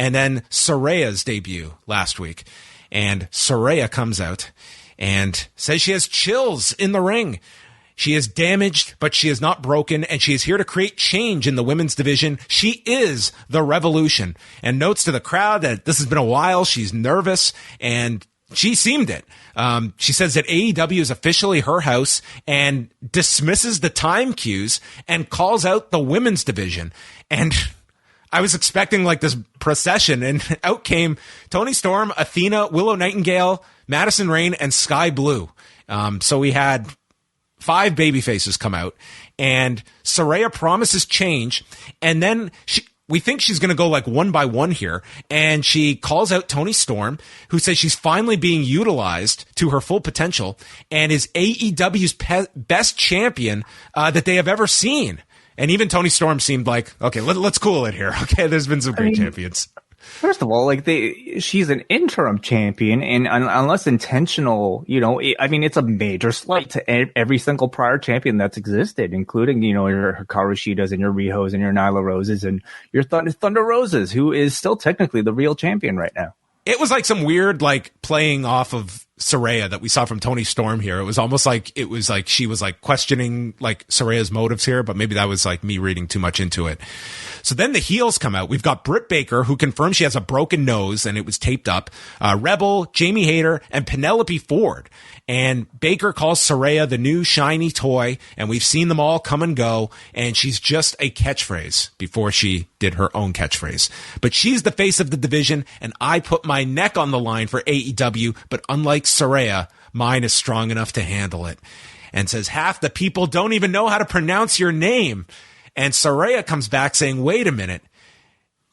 And then Saraya's debut last week. And Saraya comes out and says she has chills in the ring. She is damaged, but she is not broken, and she is here to create change in the women's division. She is the revolution. And notes to the crowd that this has been a while. She's nervous, and she seemed it. She says that AEW is officially her house and dismisses the time cues and calls out the women's division. And I was expecting like this procession, and out came Toni Storm, Athena, Willow Nightingale, Madison Rayne, and Sky Blue. So we had 5 baby faces come out, and Saraya promises change, and then we think she's going to go like one by one here, and she calls out Toni Storm, who says she's finally being utilized to her full potential and is AEW's best champion that they have ever seen. And even Toni Storm seemed like, okay, let's cool it here. Okay, there's been some great champions. First of all, like she's an interim champion, and unless intentional, it's a major slight to every single prior champion that's existed, including, your Hikaru Shidas and your Rihos and your Nyla Roses and your Thunder Roses, who is still technically the real champion right now. It was like some weird, like, playing off of Saraya that we saw from Toni Storm here. It was almost like she was like questioning like Saraya's motives here, but maybe that was like me reading too much into it. So then the heels come out. We've got Britt Baker, who confirms she has a broken nose and it was taped up. Rebel, Jamie Hayter, and Penelope Ford. And Baker calls Saraya the new shiny toy, and we've seen them all come and go, and she's just a catchphrase before she did her own catchphrase. But she's the face of the division, and I put my neck on the line for AEW, but unlike Saraya, mine is strong enough to handle it. And says, half the people don't even know how to pronounce your name. And Saraya comes back saying, wait a minute,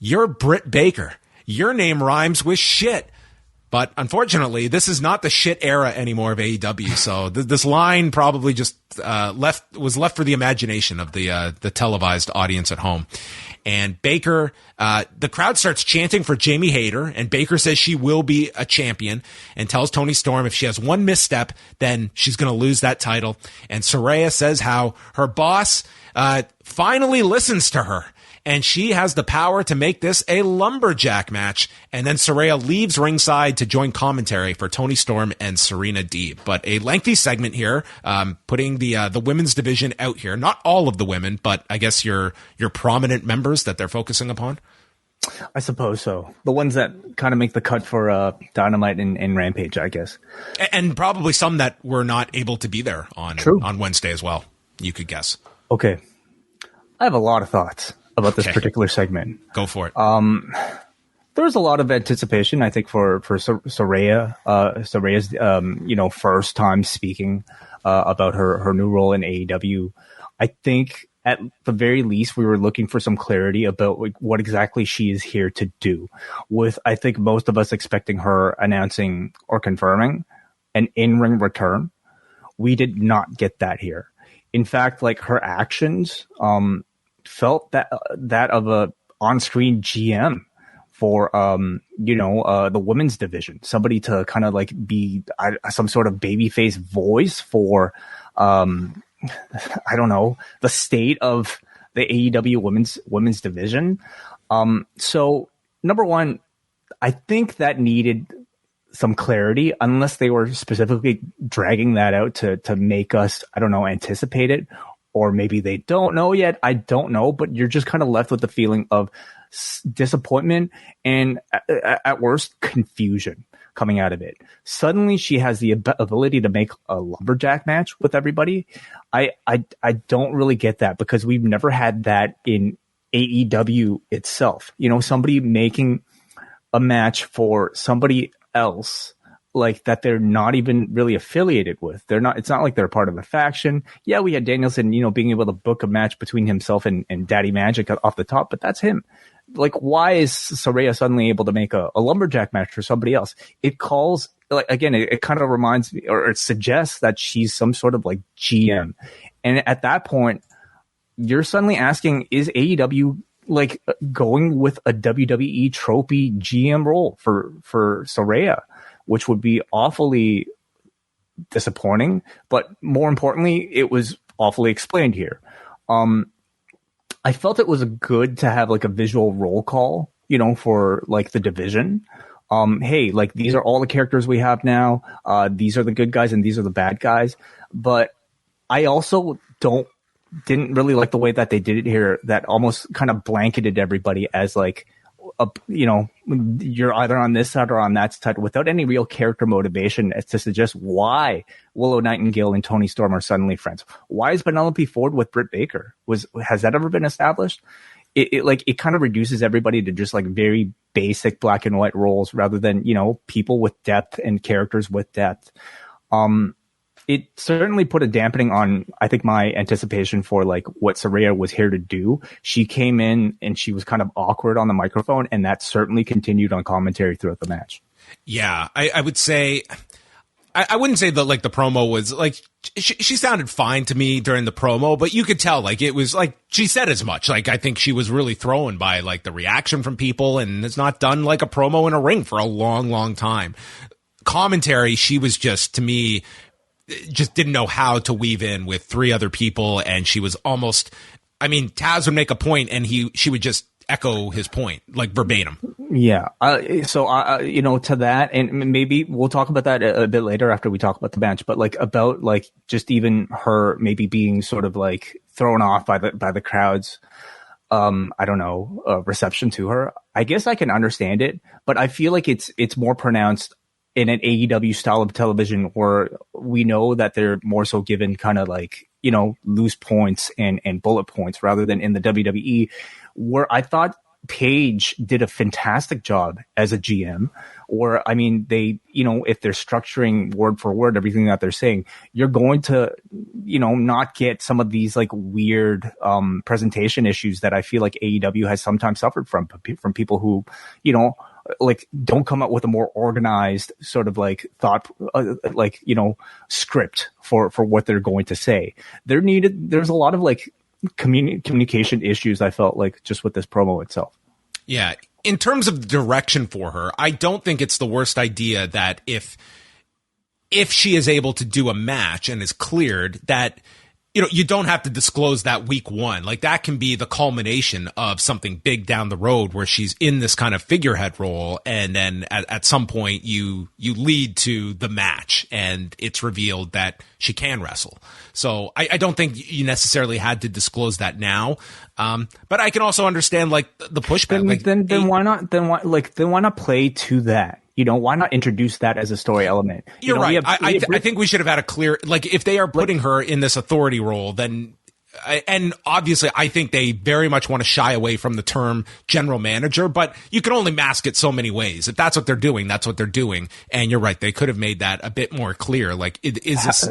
you're Britt Baker. Your name rhymes with shit. But unfortunately, this is not the shit era anymore of AEW. So this line probably just was left for the imagination of the televised audience at home. And Baker, the crowd starts chanting for Jamie Hayter, and Baker says she will be a champion and tells Toni Storm if she has one misstep, then she's going to lose that title. And Saraya says how her boss finally listens to her, and she has the power to make this a lumberjack match. And then Saraya leaves ringside to join commentary for Toni Storm and Serena Deeb. But a lengthy segment here, putting the women's division out here. Not all of the women, but I guess your prominent members that they're focusing upon. I suppose so. The ones that kind of make the cut for Dynamite and Rampage, I guess. And probably some that were not able to be there on Wednesday as well, you could guess. Okay. I have a lot of thoughts about this particular segment. Go for it. There was a lot of anticipation, I think, for Saraya. Saraya's, first time speaking about her new role in AEW. I think at the very least, we were looking for some clarity about what exactly she is here to do. With, I think, most of us expecting her announcing or confirming an in-ring return. We did not get that here. In fact, like her actions, felt that of a on-screen GM for the women's division, somebody to kind of like be some sort of babyface voice for the state of the AEW women's division. So number one, I think that needed some clarity, unless they were specifically dragging that out to make us, anticipate it. Or maybe they don't know yet. I don't know, but you're just kind of left with the feeling of disappointment and at worst confusion coming out of it. Suddenly she has the ability to make a lumberjack match with everybody. I don't really get that, because we've never had that in AEW itself. Somebody making a match for somebody else, like that they're not even really affiliated with. It's not like they're part of a faction. Yeah, we had Danielson, being able to book a match between himself and Daddy Magic off the top, but that's him. Like, why is Saraya suddenly able to make a lumberjack match for somebody else? It calls, like, again, it kind of reminds me, or it suggests that she's some sort of like GM. And at that point, you're suddenly asking, is AEW like going with a WWE trophy GM role for Saraya? Which would be awfully disappointing, but more importantly, it was awfully explained here. I felt it was good to have like a visual roll call for like the division. Hey, like these are all the characters we have now. These are the good guys and these are the bad guys. But I also didn't really like the way that they did it here, that almost kind of blanketed everybody as like, you're either on this side or on that side without any real character motivation as to suggest why Willow Nightingale and Tony Storm are suddenly friends. Why is Penelope Ford with Britt Baker? Has that ever been established? It kind of reduces everybody to just like very basic black and white roles rather than, people with depth and characters with depth. It certainly put a dampening on, I think, my anticipation for like what Saraya was here to do. She came in and she was kind of awkward on the microphone, and that certainly continued on commentary throughout the match. Yeah, I would say, I wouldn't say that like the promo was like, she sounded fine to me during the promo, but you could tell like it was like she said as much. Like I think she was really thrown by like the reaction from people, and has not done like a promo in a ring for a long, long time. Commentary, she was just, to me, just didn't know how to weave in with three other people, and she was almost, Taz would make a point and she would just echo his point like verbatim. Yeah. To that, and maybe we'll talk about that a bit later after we talk about the match, but like about like just even her maybe being sort of like thrown off by the crowd's reception to her. I guess I can understand it, but I feel like it's more pronounced in an AEW style of television where we know that they're more so given kind of like, loose points and bullet points rather than in the WWE, where I thought Paige did a fantastic job as a GM. Or, they, if they're structuring word for word everything that they're saying, you're going to, not get some of these like weird presentation issues that I feel like AEW has sometimes suffered from people who, like don't come up with a more organized sort of like thought, script for what they're going to say. There's a lot of like communication issues, I felt like, just with this promo itself. Yeah. In terms of the direction for her, I don't think it's the worst idea that if she is able to do a match and is cleared, that, you don't have to disclose that week one. Like that can be the culmination of something big down the road where she's in this kind of figurehead role. And then at some point you lead to the match and it's revealed that she can wrestle. So I don't think you necessarily had to disclose that now. But I can also understand like the pushback. Then why not play to that? Why not introduce that as a story element? You're right. I think we should have had a clear, like, if they are putting her in this authority role, then, and obviously I think they very much want to shy away from the term general manager, but you can only mask it so many ways. If that's what they're doing, that's what they're doing. And you're right. They could have made that a bit more clear. Like, is this...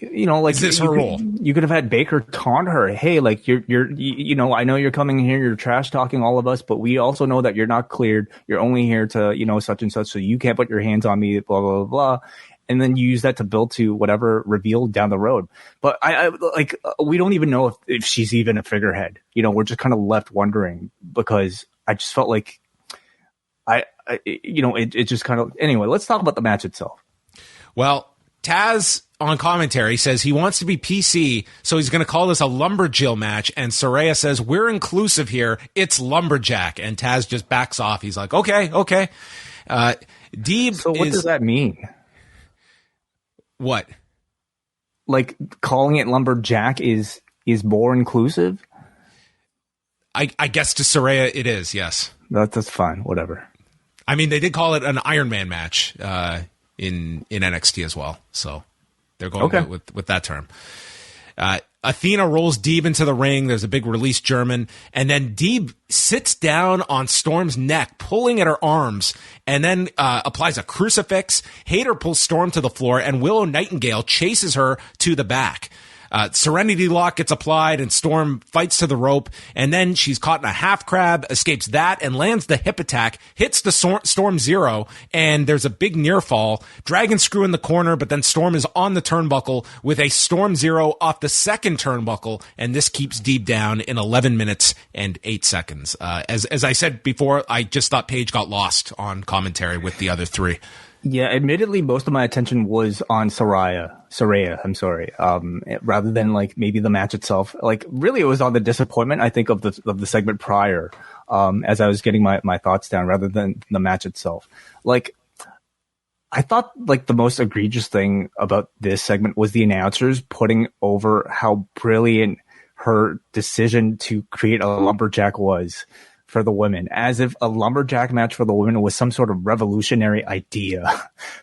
is this her role? You could have had Baker taunt her. Hey, like I know you're coming here, you're trash talking all of us, but we also know that you're not cleared. You're only here to, such and such. So you can't put your hands on me, blah, blah, blah, blah. And then you use that to build to whatever reveal down the road. But we don't even know if she's even a figurehead. We're just kind of left wondering, because I just felt like it just kind of, anyway, let's talk about the match itself. Well, Taz on commentary says he wants to be PC, so he's going to call this a Lumberjill match. And Saraya says, we're inclusive here. It's Lumberjack. And Taz just backs off. He's like, okay. Deeb. So what does that mean? What? Like calling it Lumberjack is more inclusive? I guess to Saraya it is, yes. That's fine. Whatever. They did call it an Iron Man match in NXT as well. So they're going with that term. Athena rolls Deeb into the ring. There's a big release German. And then Deeb sits down on Storm's neck, pulling at her arms, and then applies a crucifix. Hayter pulls Storm to the floor, and Willow Nightingale chases her to the back. Serenity Lock gets applied and Storm fights to the rope, and then she's caught in a half crab, escapes that and lands the hip attack, hits the Storm Zero, and there's a big near fall. Dragon Screw in the corner, but then Storm is on the turnbuckle with a Storm Zero off the second turnbuckle, and this keeps Deeb down in 11 minutes and 8 seconds. As I said before, I just thought Paige got lost on commentary with the other three. Yeah, admittedly, most of my attention was on Saraya, rather than like maybe the match itself. Like really, it was on the disappointment, I think, of the segment prior, as I was getting my thoughts down rather than the match itself. Like, I thought like the most egregious thing about this segment was the announcers putting over how brilliant her decision to create a lumberjack was for the women, as if a lumberjack match for the women was some sort of revolutionary idea,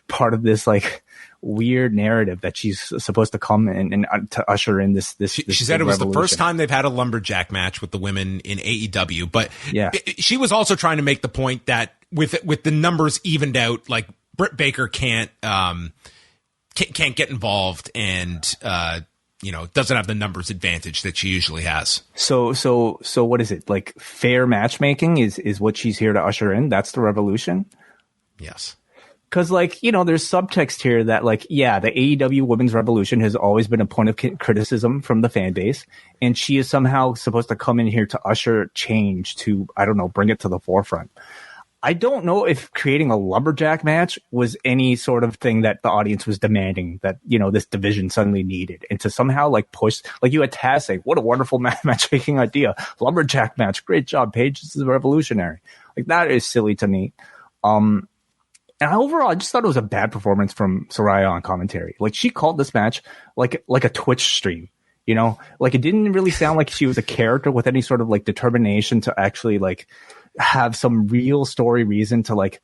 part of this like weird narrative that she's supposed to come in and to usher in this. She said it was the first time they've had a lumberjack match with the women in AEW, but yeah, she was also trying to make the point that with the numbers evened out, like Britt Baker can't get involved and doesn't have the numbers advantage that she usually has. So what is it, like fair matchmaking is what she's here to usher in? That's the revolution? Yes. Because, like, there's subtext here that, like, yeah, the AEW Women's Revolution has always been a point of criticism from the fan base, and she is somehow supposed to come in here to usher change to, I don't know, bring it to the forefront. I don't know if creating a lumberjack match was any sort of thing that the audience was demanding that, this division suddenly needed. And to somehow like push, like you had Taz say, what a wonderful matchmaking idea. Lumberjack match. Great job, Paige. This is revolutionary. Like that is silly to me. And overall, I just thought it was a bad performance from Saraya on commentary. Like she called this match like a Twitch stream. Like it didn't really sound like she was a character with any sort of like determination to actually like have some real story reason to like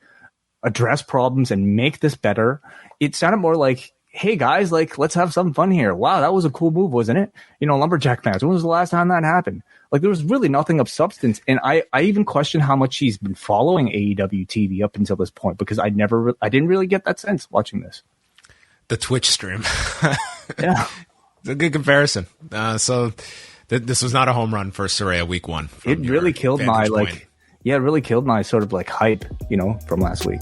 address problems and make this better. It sounded more like, hey guys, like let's have some fun here. Wow, that was a cool move, wasn't it? Lumberjack match. When was the last time that happened? Like there was really nothing of substance. And I even question how much she's been following AEW TV up until this point, because I didn't really get that sense watching this. The Twitch stream. Yeah. It's a good comparison. So this was not a home run for Saraya week 1. It really killed my point. it really killed my sort of like hype, from last week.